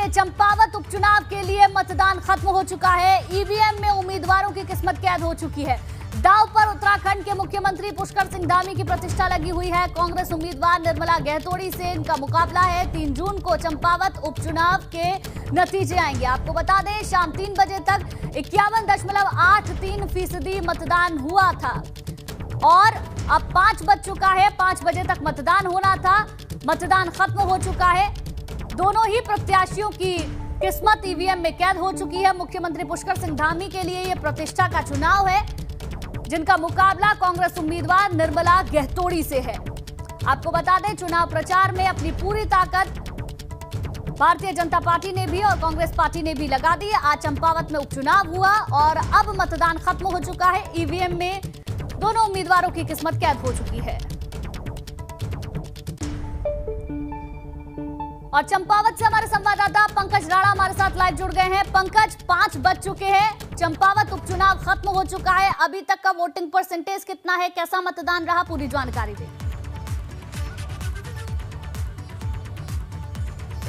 चंपावत उपचुनाव के लिए मतदान खत्म हो चुका है। ईवीएम में उम्मीदवारों की किस्मत कैद हो चुकी है। दांव पर उत्तराखंड के मुख्यमंत्री पुष्कर सिंह धामी की प्रतिष्ठा लगी हुई है। कांग्रेस उम्मीदवार निर्मला गहतोड़ी से इनका मुकाबला है। 3 जून को चंपावत उपचुनाव के नतीजे आएंगे। आपको बता दें, शाम 3 बजे तक 51.83% मतदान हुआ था और अब 5 बज चुका है। 5 बजे तक मतदान होना था। मतदान खत्म हो चुका है। दोनों ही प्रत्याशियों की किस्मत ईवीएम में कैद हो चुकी है। मुख्यमंत्री पुष्कर सिंह धामी के लिए यह प्रतिष्ठा का चुनाव है, जिनका मुकाबला कांग्रेस उम्मीदवार निर्मला गहतोड़ी से है। आपको बता दें, चुनाव प्रचार में अपनी पूरी ताकत भारतीय जनता पार्टी ने भी और कांग्रेस पार्टी ने भी लगा दी। आज चंपावत में उपचुनाव हुआ और अब मतदान खत्म हो चुका है। ईवीएम में दोनों उम्मीदवारों की किस्मत कैद हो चुकी है। और चंपावत से हमारे संवाददाता पंकज राणा हमारे साथ लाइव जुड़ गए हैं। पंकज, 5 बज चुके हैं, चंपावत उपचुनाव खत्म हो चुका है। अभी तक का वोटिंग परसेंटेज कितना है, कैसा मतदान रहा, पूरी जानकारी दें।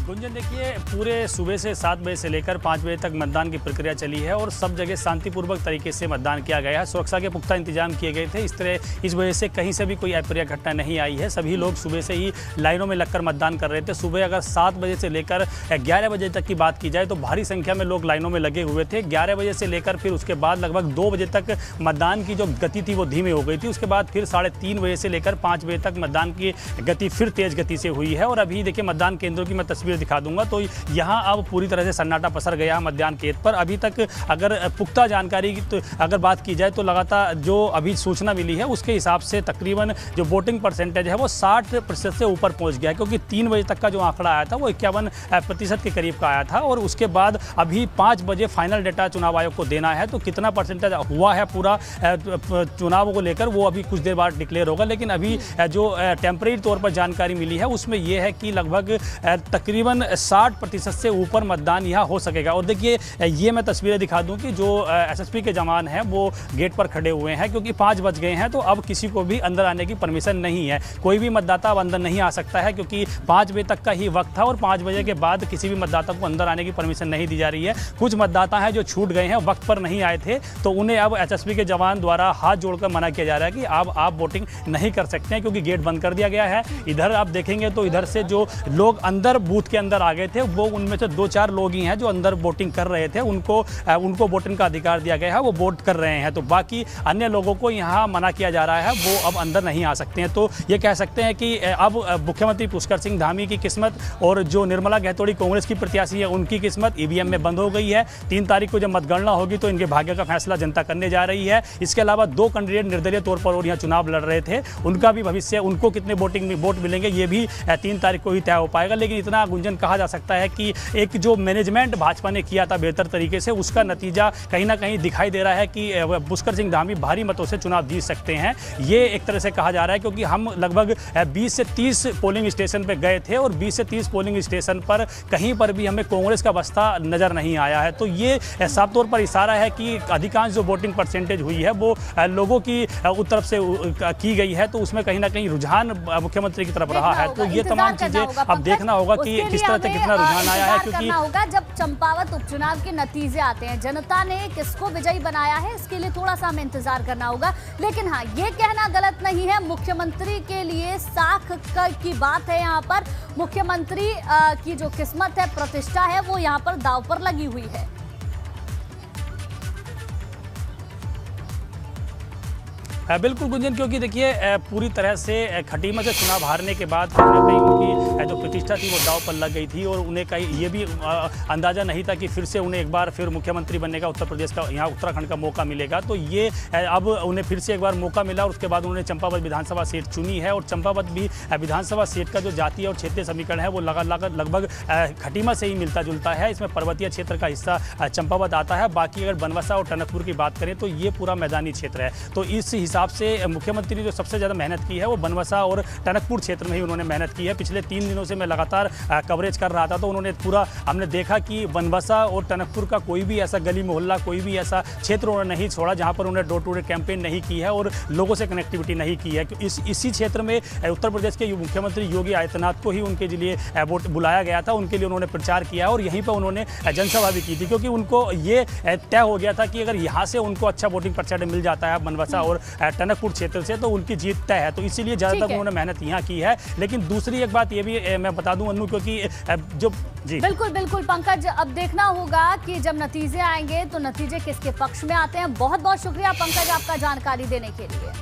गुंजन, देखिए, पूरे सुबह से 7 बजे से लेकर 5 बजे तक मतदान की प्रक्रिया चली है और सब जगह शांतिपूर्वक तरीके से मतदान किया गया है। सुरक्षा के पुख्ता इंतजाम किए गए थे। इस वजह से कहीं से भी कोई अप्रिय घटना नहीं आई है। सभी लोग सुबह से ही लाइनों में लगकर मतदान कर रहे थे। सुबह अगर 7 बजे से लेकर 11 बजे तक की बात की जाए तो भारी संख्या में लोग लाइनों में लगे हुए थे। 11 बजे से लेकर फिर उसके बाद लगभग 2 बजे तक मतदान की जो गति थी वो धीमी हो गई थी। उसके बाद फिर 3:30 बजे से लेकर 5 बजे तक मतदान की गति फिर तेज गति से हुई है। और अभी देखिए, मतदान केंद्रों की मैं तस्वीर दिखा दूंगा तो यहां अब पूरी तरह से सन्नाटा पसर गया है मतदान केंद्र पर। अभी तक अगर पुख्ता जानकारी की तो अगर बात की जाए तो लगातार जो अभी सूचना मिली है उसके हिसाब से तकरीबन जो वोटिंग परसेंटेज है वो 60% से ऊपर पहुंच गया है, क्योंकि 3 बजे तक का जो आंकड़ा आया था वो 51% के करीब का आया था। और उसके बाद अभी 5 बजे फाइनल डेटा चुनाव आयोग को देना है, तो कितना परसेंटेज हुआ है पूरा चुनाव को लेकर वो अभी कुछ देर बाद डिक्लेयर होगा। लेकिन अभी जो टेम्परेरी तौर पर जानकारी मिली है उसमें यह है कि लगभग तकरीबन 60% से ऊपर मतदान यहाँ हो सकेगा। और देखिए, ये मैं तस्वीरें दिखा दूं कि जो एसएसपी के जवान हैं वो गेट पर खड़े हुए हैं, क्योंकि 5 बज गए हैं तो अब किसी को भी अंदर आने की परमिशन नहीं है। कोई भी मतदाता अब अंदर नहीं आ सकता है, क्योंकि 5 बजे तक का ही वक्त था और 5 बजे के बाद किसी भी मतदाता को अंदर आने की परमिशन नहीं दी जा रही है। कुछ मतदाता हैं जो छूट गए हैं, वक्त पर नहीं आए थे, तो उन्हें अब एसएसपी के जवान द्वारा हाथ जोड़कर मना किया जा रहा है कि अब आप वोटिंग नहीं कर सकते हैं, क्योंकि गेट बंद कर दिया गया है। इधर आप देखेंगे तो इधर से जो लोग अंदर बूथ के अंदर आ गए थे वो उनमें से 2-4 लोग ही हैं जो अंदर वोटिंग कर रहे थे। उनको वोटिंग का अधिकार दिया गया है, वो वोट कर रहे हैं। तो बाकी अन्य लोगों को यहाँ मना किया जा रहा है, वो अब अंदर नहीं आ सकते हैं। तो ये कह सकते हैं कि अब मुख्यमंत्री पुष्कर सिंह धामी की किस्मत और जो निर्मला गहतोड़ी कांग्रेस की प्रत्याशी है उनकी किस्मत ईवीएम में बंद हो गई है। 3 तारीख को जब मतगणना होगी तो इनके भाग्य का फैसला जनता करने जा रही है। इसके अलावा 2 कैंडिडेट निर्दलीय तौर पर और यहाँ चुनाव लड़ रहे थे, उनका भी भविष्य, उनको कितने वोट मिलेंगे ये भी 3 तारीख को ही तय हो पाएगा। लेकिन इतना गुंजन कहा जा सकता है कि एक जो मैनेजमेंट भाजपा ने किया था बेहतर तरीके से, उसका नतीजा कहीं ना कहीं दिखाई दे रहा है कि पुष्कर सिंह धामी भारी मतों से चुनाव जीत सकते हैं। ये एक तरह से कहा जा रहा है, क्योंकि हम लगभग 20 से 30 पोलिंग स्टेशन पर गए थे और 20 से 30 पोलिंग स्टेशन पर कहीं पर भी हमें कांग्रेस का बस्ता नजर नहीं आया है। तो ये साफ तौर पर इशारा है कि अधिकांश जो वोटिंग परसेंटेज हुई है वो लोगों की तरफ से की गई है, तो उसमें कहीं ना कहीं रुझान मुख्यमंत्री की तरफ रहा है। तो ये तमाम चीजें अब देखना होगा कि किस तरह से कितना रुझान आया है, क्योंकि होगा जब चंपावत उपचुनाव के नतीजे आते हैं, जनता ने किसको विजयी बनाया है इसके लिए थोड़ा सा हमें इंतजार करना होगा। लेकिन हाँ, ये कहना गलत नहीं है, मुख्यमंत्री के लिए साख की बात है। यहाँ पर मुख्यमंत्री की जो किस्मत है, प्रतिष्ठा है, वो यहाँ पर दांव पर लगी हुई है। बिल्कुल गुंजन, क्योंकि देखिए पूरी तरह से खटीमा से चुनाव हारने के बाद कहीं ना कहीं उनकी जो प्रतिष्ठा थी वो दांव पर लग गई थी और उन्हें कहीं ये भी अंदाज़ा नहीं था कि फिर से उन्हें एक बार फिर मुख्यमंत्री बनने का उत्तर प्रदेश का, यहाँ उत्तराखंड का मौका मिलेगा। तो ये अब उन्हें फिर से एक बार मौका मिला और उसके बाद उन्होंने चंपावत विधानसभा सीट चुनी है। और चंपावत भी विधानसभा सीट का जो जातीय और क्षेत्रीय समीकरण है वो लगभग खटीमा से ही मिलता जुलता है। इसमें पर्वतीय क्षेत्र का हिस्सा चंपावत आता है। बाकी अगर बनवासा और टनकपुर की बात करें तो ये पूरा मैदानी क्षेत्र है। तो इस हिसाब से मुख्यमंत्री ने जो सबसे ज़्यादा मेहनत की है वो बनवासा और टनकपुर क्षेत्र में ही उन्होंने मेहनत की है। पिछले 3 दिनों से मैं लगातार कवरेज कर रहा था, तो उन्होंने पूरा, हमने देखा कि बनबसा और टनकपुर का कोई भी ऐसा गली मोहल्ला, कोई भी ऐसा क्षेत्र उन्होंने नहीं छोड़ा जहां पर उन्होंने डोर टू डोर कैंपेन नहीं की है और लोगों से कनेक्टिविटी नहीं की है। इसी क्षेत्र में उत्तर प्रदेश के मुख्यमंत्री योगी आदित्यनाथ को ही उनके लिए वोट बुलाया गया था, उनके लिए उन्होंने प्रचार किया और यहीं पर उन्होंने जनसभा भी की थी, क्योंकि उनको ये तय हो गया था कि अगर यहाँ से उनको अच्छा वोटिंग परसेंटेज मिल जाता है बनबसा और टनकपुर क्षेत्र से, तो उनकी जीत तय है। तो इसीलिए ज़्यादातर उन्होंने मेहनत यहाँ की है। लेकिन दूसरी एक बात ये भी मैं बता दूं अन्नू, क्योंकि जो जी बिल्कुल बिल्कुल पंकज, अब देखना होगा कि जब नतीजे आएंगे तो नतीजे किसके पक्ष में आते हैं। बहुत बहुत शुक्रिया पंकज आपका जानकारी देने के लिए।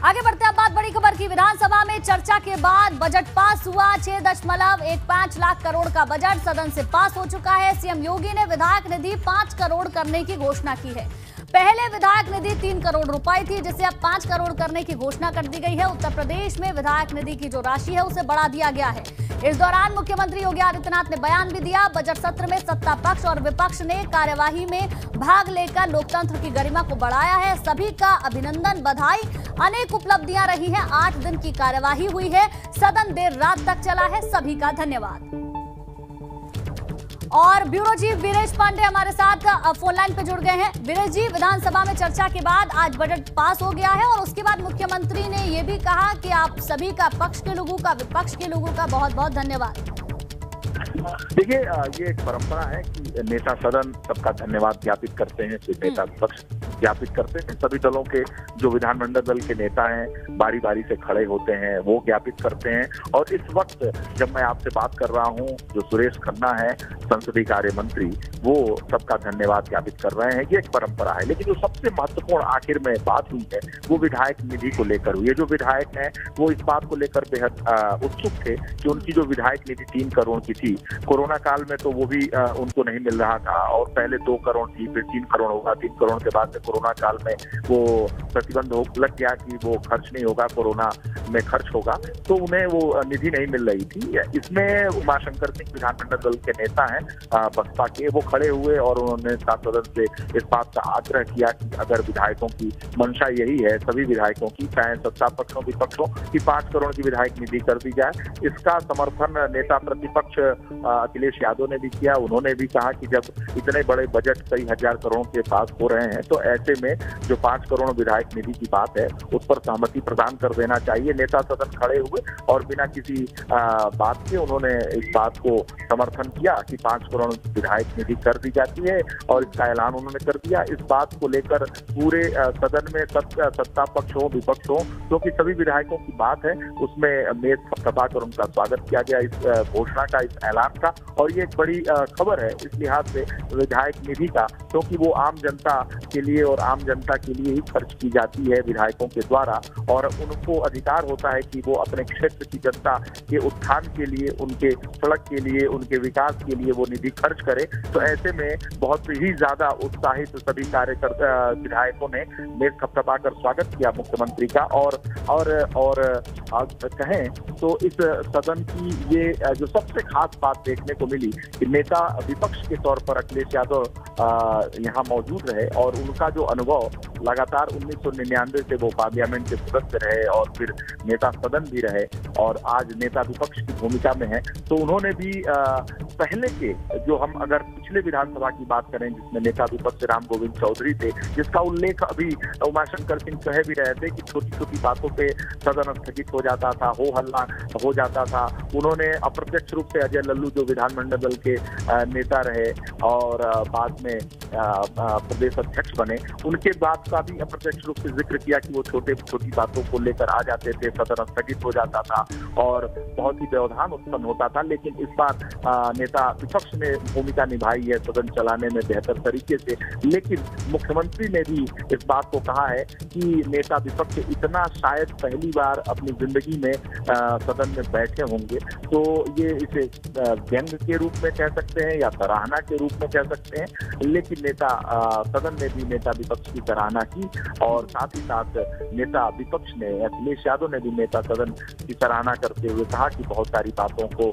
आगे बढ़ते हैं बात बड़ी खबर की। विधानसभा में चर्चा के बाद बजट पास हुआ। 6.15 लाख करोड़ का बजट सदन से पास हो चुका है। सीएम योगी ने विधायक निधि 5 करोड़ करने की घोषणा की है। पहले विधायक निधि 3 करोड़ रुपए थी, जिसे अब 5 करोड़ करने की घोषणा कर दी गई है। उत्तर प्रदेश में विधायक निधि की जो राशि है उसे बढ़ा दिया गया है। इस दौरान मुख्यमंत्री योगी आदित्यनाथ ने बयान भी दिया। बजट सत्र में सत्ता पक्ष और विपक्ष ने कार्यवाही में भाग लेकर लोकतंत्र की गरिमा को बढ़ाया है। सभी का अभिनंदन, बधाई। अनेक उपलब्धियां रही हैं। 8 दिन की कार्यवाही हुई है। सदन देर रात तक चला है। सभी का धन्यवाद। और ब्यूरो चीफ वीरेश पांडे हमारे साथ फोन लाइन पे जुड़ गए हैं। वीरेश जी, विधानसभा में चर्चा के बाद आज बजट पास हो गया है और उसके बाद मुख्यमंत्री ने ये भी कहा कि आप सभी का, पक्ष के लोगों का, विपक्ष के लोगों का बहुत बहुत धन्यवाद। देखिए, ये एक परंपरा है कि नेता सदन सबका धन्यवाद ज्ञापित करते हैं, फिर नेता विपक्ष ज्ञापित करते हैं। सभी दलों के जो विधानमंडल दल के नेता हैं बारी बारी से खड़े होते हैं, वो ज्ञापित करते हैं। और इस वक्त जब मैं आपसे बात कर रहा हूं, जो सुरेश खन्ना है संसदीय कार्य मंत्री, वो सबका धन्यवाद ज्ञापित कर रहे हैं। ये एक परंपरा है। लेकिन जो सबसे महत्वपूर्ण आखिर में बात हुई है वो विधायक निधि को लेकर हुई है। जो विधायक हैं वो इस बात को लेकर बेहद उत्सुक थे कि उनकी जो विधायक निधि 3 करोड़ की थी, कोरोना काल में तो वो भी उनको नहीं मिल रहा था और पहले 2 करोड़ थी, फिर 3 करोड़ होगा। 3 करोड़ के बाद में कोरोना काल में वो प्रतिबंध लग गया कि वो खर्च नहीं होगा, कोरोना में खर्च होगा, तो उन्हें वो निधि नहीं मिल रही थी। इसमें उमाशंकर सिंह विधानमंडल दल के नेता हैं बसपा के, वो खड़े हुए और उन्होंने सदन से इस बात का आग्रह किया कि अगर विधायकों की मंशा यही है, सभी विधायकों की, चाहे सत्ता पक्षों विपक्षों की, 5 करोड़ की विधायक निधि कर दी जाए। इसका समर्थन नेता प्रतिपक्ष अखिलेश यादव ने भी किया। उन्होंने भी कहा कि जब इतने बड़े बजट कई हजार करोड़ के पास हो रहे हैं तो ऐसे में जो 5 करोड़ विधायक निधि की बात है उस पर सहमति प्रदान कर देना चाहिए। नेता सदन खड़े हुए और बिना किसी बात के उन्होंने इस बात को समर्थन किया कि 5 करोड़ विधायक निधि कर दी जाती है और इसका ऐलान उन्होंने कर दिया। इस बात को लेकर पूरे सदन में सत्ता पक्ष हो विपक्ष हो, क्योंकि सभी विधायकों की बात है, उसमें मेज थपथपाकर उनका स्वागत किया गया इस घोषणा का, इस ऐलान का। और ये एक बड़ी खबर है इस लिहाज से विधायक निधि का, क्योंकि वो आम जनता के लिए और आम जनता के लिए ही खर्च की जाती है विधायकों के द्वारा, और उनको अधिकार होता है कि वो अपने क्षेत्र की जनता के उत्थान के लिए, उनके सड़क के लिए, उनके विकास के लिए वो निधि खर्च करे। तो ऐसे में बहुत ही ज्यादा उत्साहित सभी कार्यकर्ता विधायकों ने मेज थपथपाकर स्वागत किया मुख्यमंत्री का। और कहें तो इस सदन की ये जो सबसे खास बात देखने को मिली कि नेता विपक्ष के तौर पर अखिलेश यादव यहाँ मौजूद रहे और उनका जो अनुभव लगातार 1999 से वो पार्लियामेंट के सदस्य रहे और फिर नेता सदन भी रहे और आज नेता विपक्ष की भूमिका में है, तो उन्होंने भी पहले के जो हम अगर पिछले विधानसभा की बात करें जिसमें नेता विपक्ष राम गोविंद चौधरी थे, जिसका उल्लेख अभी उमाशंकर सिंह कह भी रहे थे कि छोटी छोटी बातों पे सदन स्थगित हो जाता था, हो हल्ला हो जाता था। उन्होंने अप्रत्यक्ष रूप से अजय लल्लू जो विधानमंडल दल के नेता रहे और बाद में प्रदेश अध्यक्ष बने, उनके बाद का भी अप्रत्यक्ष रूप से जिक्र किया कि वो छोटी बातों को लेकर आ जाते थे, सदन स्थगित हो जाता था और बहुत ही व्यवधान उत्पन्न होता था। लेकिन इस बार नेता विपक्ष ने भूमिका निभाई है सदन चलाने में बेहतर तरीके से। लेकिन मुख्यमंत्री ने भी इस बात को कहा है कि नेता विपक्ष इतना शायद पहली बार अपनी जिंदगी में सदन में बैठे होंगे, तो ये इसे व्यंग के रूप में कह सकते हैं या सराहना के रूप में कह सकते हैं। लेकिन नेता सदन ने भी नेता विपक्ष की सराहना की और साथ ही साथ नेता विपक्ष ने, अखिलेश यादव ने भी नेता सदन की सराहना करते हुए कहा कि बहुत सारी बातों को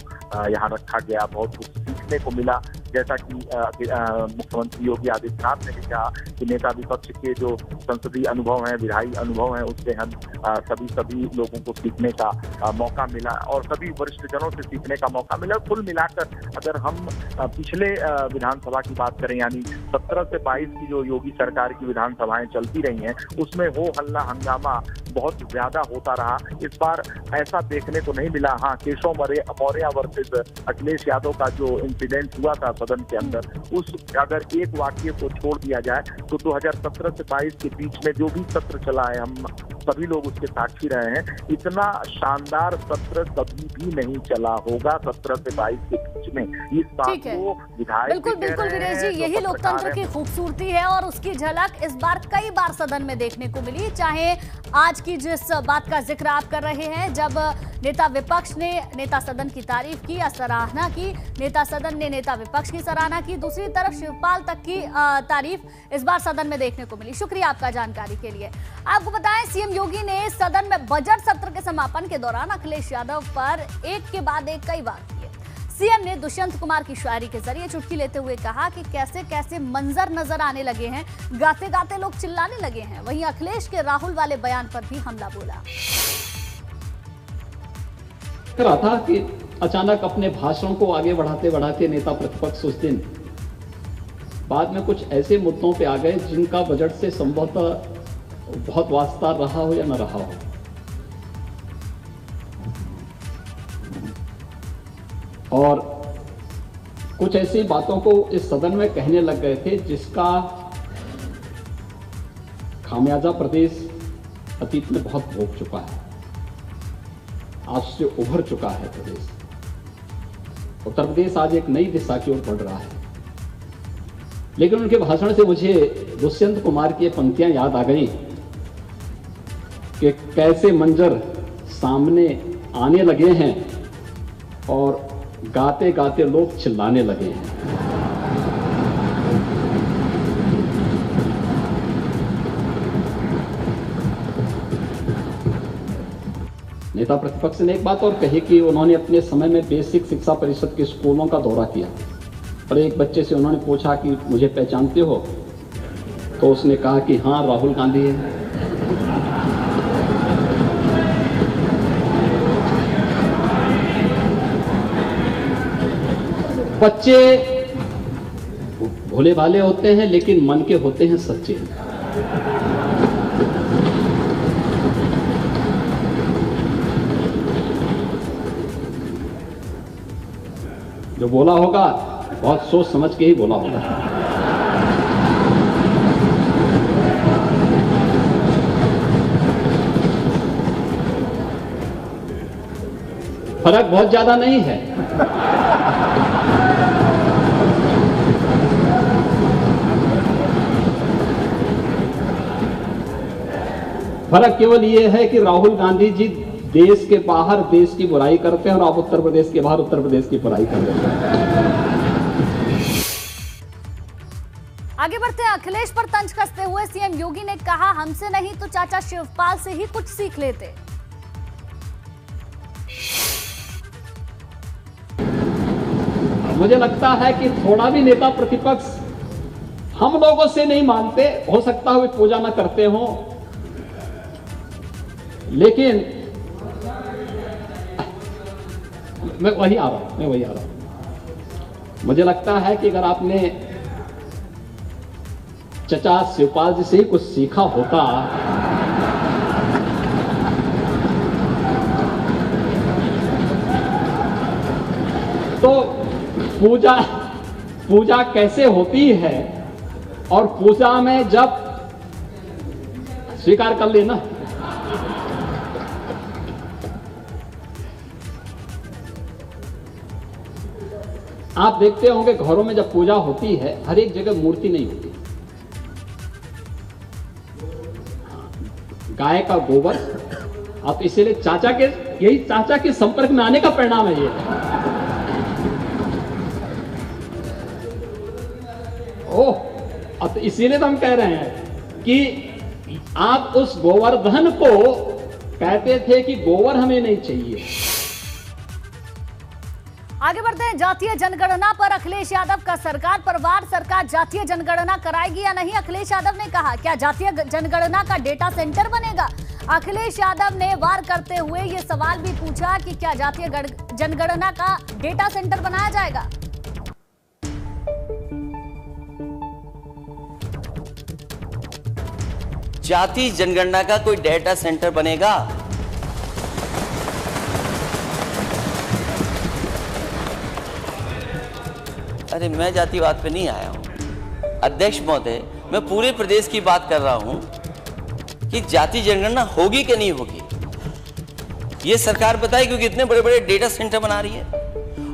यहाँ रखा गया, बहुत कुछ सीखने को मिला। जैसा कि मुख्यमंत्री योगी आदित्यनाथ ने भी कहा कि नेता विपक्ष के जो संसदीय अनुभव हैं, विधायी अनुभव हैं, उससे हम सभी लोगों को सीखने का मौका मिला और सभी वरिष्ठ जनों से सीखने का मौका मिला। कुल मिलाकर अगर हम पिछले विधानसभा की बात करें, यानी 17 से 22 की जो योगी सरकार की विधानसभाएं चलती रही हैं, उसमें हो हल्ला हंगामा बहुत ज्यादा होता रहा। इस बार ऐसा देखने को नहीं मिला। हाँ, केशव मौर्य वर्सेस अखिलेश यादव का जो इंसिडेंट हुआ था सदन के अंदर, उस अगर एक वाक्य को छोड़ दिया जाए तो 2017 से 22 के बीच में जो भी सत्र चला है, हम सभी लोग उसके साक्षी रहे हैं, इतना शानदार सत्र कभी भी नहीं चला होगा 17 से 22 के बीच में। इस बात को विधायक बिल्कुल वीरेश जी, यही लोकतंत्र की खूबसूरती है और उसकी झलक इस बार कई बार सदन में देखने को मिली। चाहे आज की जिस बात का जिक्र आप कर रहे हैं, जब नेता विपक्ष ने नेता सदन की तारीफ की या सराहना की, नेता सदन ने नेता विपक्ष की सराहना की, दूसरी तरफ शिवपाल तक की तारीफ इस बार सदन में देखने को मिली। शुक्रिया आपका जानकारी के लिए। आपको बताएं, सीएम योगी ने सदन में बजट सत्र के समापन के दौरान अखिलेश यादव पर एक के बाद एक कई वार किए। सीएम ने दुष्यंत कुमार की शायरी के जरिए चुटकी लेते हुए कहा कि कैसे कैसे मंजर नजर आने लगे हैं, गाते गाते लोग चिल्लाने लगे हैं। वहीं अखिलेश के राहुल वाले बयान पर भी हमला बोला। रहा था कि अचानक अपने भाषण को आगे बढ़ाते बढ़ाते नेता प्रतिपक्ष उस दिन बाद में कुछ ऐसे मुद्दों पे आ गए जिनका बजट से संभवतः बहुत वास्ता रहा हो या न रहा हो। और कुछ ऐसी बातों को इस सदन में कहने लग गए थे जिसका खामियाजा प्रदेश अतीत में बहुत भोग चुका है, आज से उभर चुका है प्रदेश। उत्तर प्रदेश आज एक नई दिशा की ओर बढ़ रहा है। लेकिन उनके भाषण से मुझे दुष्यंत कुमार की पंक्तियां याद आ गई कि कैसे मंजर सामने आने लगे हैं और गाते गाते लोग चिल्लाने लगे हैं। नेता प्रतिपक्ष ने एक बात और कही कि उन्होंने अपने समय में बेसिक शिक्षा परिषद के स्कूलों का दौरा किया और एक बच्चे से उन्होंने पूछा कि मुझे पहचानते हो, तो उसने कहा कि हाँ, राहुल गांधी है। बच्चे भोले भाले होते हैं लेकिन मन के होते हैं सच्चे। जो बोला होगा बहुत सोच समझ के ही बोला होगा। फर्क बहुत ज्यादा नहीं है। फर्क केवल ये है कि राहुल गांधी जी देश के बाहर देश की बुराई करते हैं और आप उत्तर प्रदेश के बाहर उत्तर प्रदेश की बुराई कर रहे हैं। आगे बढ़ते हैं। अखिलेश पर तंज कसते हुए सीएम योगी ने कहा, हमसे नहीं तो चाचा शिवपाल से ही कुछ सीख लेते। मुझे लगता है कि थोड़ा भी नेता प्रतिपक्ष हम लोगों से नहीं मानते, हो सकता है वे पूजा ना करते हो, लेकिन मैं वही आ रहा हूं। मुझे लगता है कि अगर आपने चचा शिवपाल जी से ही कुछ सीखा होता तो पूजा कैसे होती है, और पूजा में जब स्वीकार कर लेना, आप देखते होंगे घरों में जब पूजा होती है हर एक जगह मूर्ति नहीं होती। गाय का गोबर, आप इसीलिए चाचा के संपर्क में आने का परिणाम है ये। अब इसीलिए तो हम कह रहे हैं कि आप उस गोवर्धन को कहते थे कि गोबर हमें नहीं चाहिए। आगे बढ़ते हैं। जातीय जनगणना पर अखिलेश यादव का सरकार पर वार। सरकार जातीय जनगणना कराएगी या नहीं, अखिलेश यादव ने कहा। क्या जातीय जनगणना का डेटा सेंटर बनेगा? अखिलेश यादव ने वार करते हुए ये सवाल भी पूछा कि क्या जातीय जनगणना का डेटा सेंटर बनाया जाएगा। जातीय जनगणना का कोई डेटा सेंटर बनेगा? अरे मैं जातिवाद पे नहीं आया हूं अध्यक्ष महोदय, मैं पूरे प्रदेश की बात कर रहा हूं कि जातीय जनगणना होगी कि नहीं होगी ये सरकार बताए, क्योंकि इतने बड़े बड़े डेटा सेंटर बना रही है।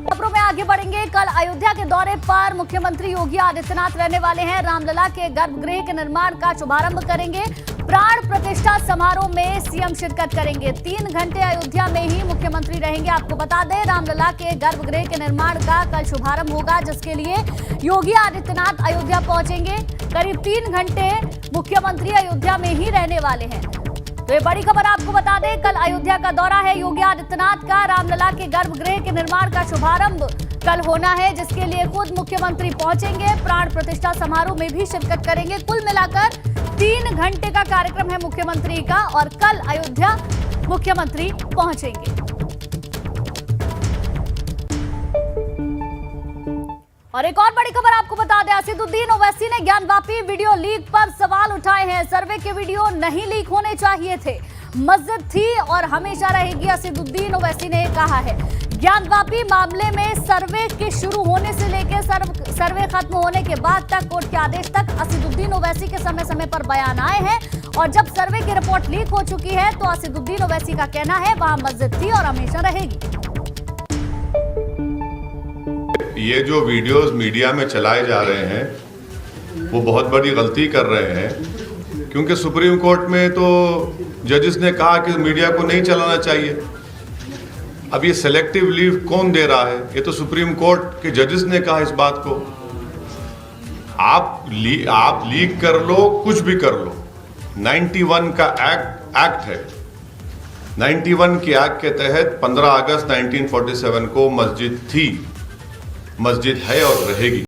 खबरों में आगे बढ़ेंगे। कल अयोध्या के दौरे पर मुख्यमंत्री योगी आदित्यनाथ रहने वाले हैं। रामलला के गर्भगृह के निर्माण का शुभारंभ करेंगे। प्राण प्रतिष्ठा समारोह में सीएम शिरकत करेंगे। 3 घंटे अयोध्या में ही मुख्यमंत्री रहेंगे। आपको बता दें, रामलला के गर्भगृह के निर्माण का कल शुभारंभ होगा, जिसके लिए योगी आदित्यनाथ अयोध्या पहुंचेंगे। करीब 3 घंटे मुख्यमंत्री अयोध्या में ही रहने वाले हैं। तो ये बड़ी खबर आपको बता दें, कल अयोध्या का दौरा है योगी आदित्यनाथ का। रामलला के गर्भगृह के निर्माण का शुभारंभ कल होना है, जिसके लिए खुद मुख्यमंत्री पहुंचेंगे। प्राण प्रतिष्ठा समारोह में भी शिरकत करेंगे। कुल मिलाकर 3 घंटे का कार्यक्रम है मुख्यमंत्री का, और कल अयोध्या मुख्यमंत्री पहुंचेंगे। और एक और बड़ी खबर आपको बता दें, असदुद्दीन ओवैसी ने ज्ञानवापी वीडियो लीक पर सवाल उठाए हैं। सर्वे के वीडियो नहीं लीक होने चाहिए थे, मस्जिद थी और हमेशा रहेगी, असदुद्दीन ओवैसी ने कहा है। ज्ञानवापी मामले में सर्वे के शुरू होने से लेकर सर्वे खत्म होने के बाद तक, कोर्ट के आदेश तक, असदुद्दीन ओवैसी के समय समय पर बयान आए हैं। और जब सर्वे की रिपोर्ट लीक हो चुकी है तो असदुद्दीन ओवैसी का कहना है वहां मस्जिद थी और हमेशा रहेगी। ये जो वीडियोस मीडिया में चलाए जा रहे हैं वो बहुत बड़ी गलती कर रहे हैं, क्योंकि सुप्रीम कोर्ट में तो जजेस ने कहा कि मीडिया को नहीं चलाना चाहिए। अब ये सेलेक्टिव लीव कौन दे रहा है? ये तो सुप्रीम कोर्ट के जजेस ने कहा इस बात को। आप लीक कर लो, कुछ भी कर लो, 91 का एक्ट है। 91 के एक्ट के तहत 15 अगस्त 1947 को मस्जिद थी, मस्जिद है और रहेगी।